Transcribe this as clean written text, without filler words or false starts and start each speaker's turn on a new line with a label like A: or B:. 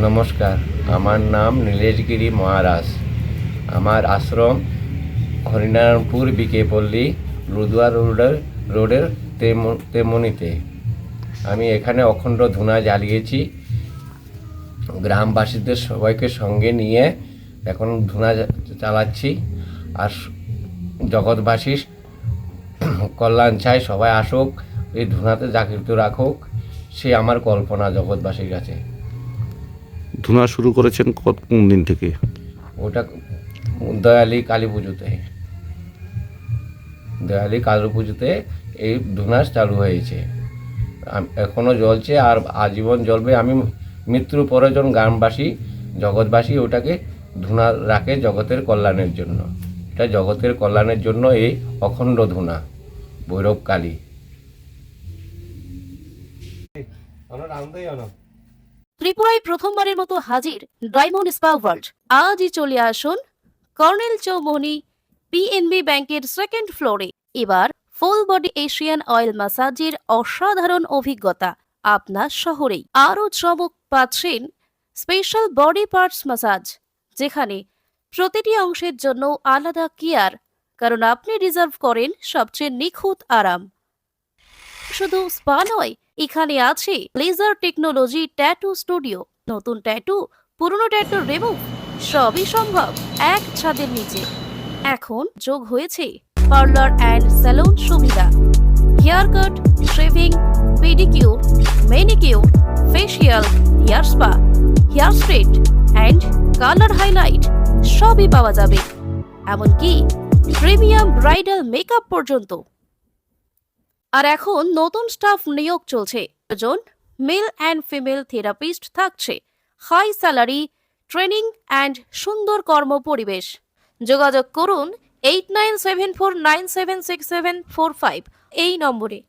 A: নমস্কার, আমার নাম নীলেশগিরি মহারাজ। আমার আশ্রম হরিনারায়ণপুর বিকে পল্লী লুদুয়া রোডের তেমনিতে। আমি এখানে অখণ্ড ধুনা জ্বালিয়েছি। গ্রামবাসীদের সবাইকে সঙ্গে নিয়ে এখন ধুনা চালাচ্ছি। আর জগৎবাসীর কল্যাণ চাই, সবাই আসুক, এই ধুনাতে জাগৃত রাখুক, সে আমার কল্পনা জগৎবাসীর কাছে।
B: ধুনা শুরু করেছেন কোন দিন থেকে?
A: ওটা দয়ালি কালী পুজোতে, দয়ালি কালী পুজোতে এই ধুনা চালু হয়েছে। এখনও জ্বলছে আর আজীবন জ্বলবে। আমি মৃত্যুর পরে যখন গ্রামবাসী জগৎবাসী ওটাকে ধুনা রাখে জগতের কল্যাণের জন্য। এটা জগতের কল্যাণের জন্য এই অখণ্ড ধুনা ভৈরব কালী।
C: ত্রিপুরায় প্রথমবারের মতো হাজির ডায়মন্ড স্পা ওয়ার্ল্ড। আজই চলে আসুন কর্নেল চৌমনি পিএনবি ব্যাংকের সেকেন্ড ফ্লোরে। এবার ফুল বডি এশিয়ান অয়েল ম্যাসাজের অসাধারণ অভিজ্ঞতা আপনার শহরেই। আরও চমক পাচ্ছেন স্পেশাল বডি পার্টস ম্যাসাজ, যেখানে প্রতিটি অংশের জন্য আলাদা কেয়ার, কারণ আপনি রিজার্ভ করেন সবচেয়ে নিখুঁত আরাম। শুধু স্পা নয়, এখানে আছে লেজার টেকনোলজি ট্যাটু স্টুডিও। নতুন ট্যাটু, পুরনো ট্যাটু রিমুভ, সবই সম্ভব এক ছাদের নিচে। এখন যোগ হয়েছে পার্লার অ্যান্ড স্যালুন সুবিধা। Haircut, shaving, pedicure, manicure, facial, hair spa, hair straight and colour highlight সবই পাওয়া যাবে। এমনকি প্রিমিয়াম ব্রাইডাল মেকআপ পর্যন্ত। আর এখন নতুন স্টাফ নিয়োগ চলছে। জন মেল অ্যান্ড ফিমেল থেরাপিস্ট থাকছে। হাই স্যালারি, ট্রেনিং অ্যান্ড সুন্দর কর্ম পরিবেশ। যোগাযোগ করুন 8974976745 এই নম্বরে।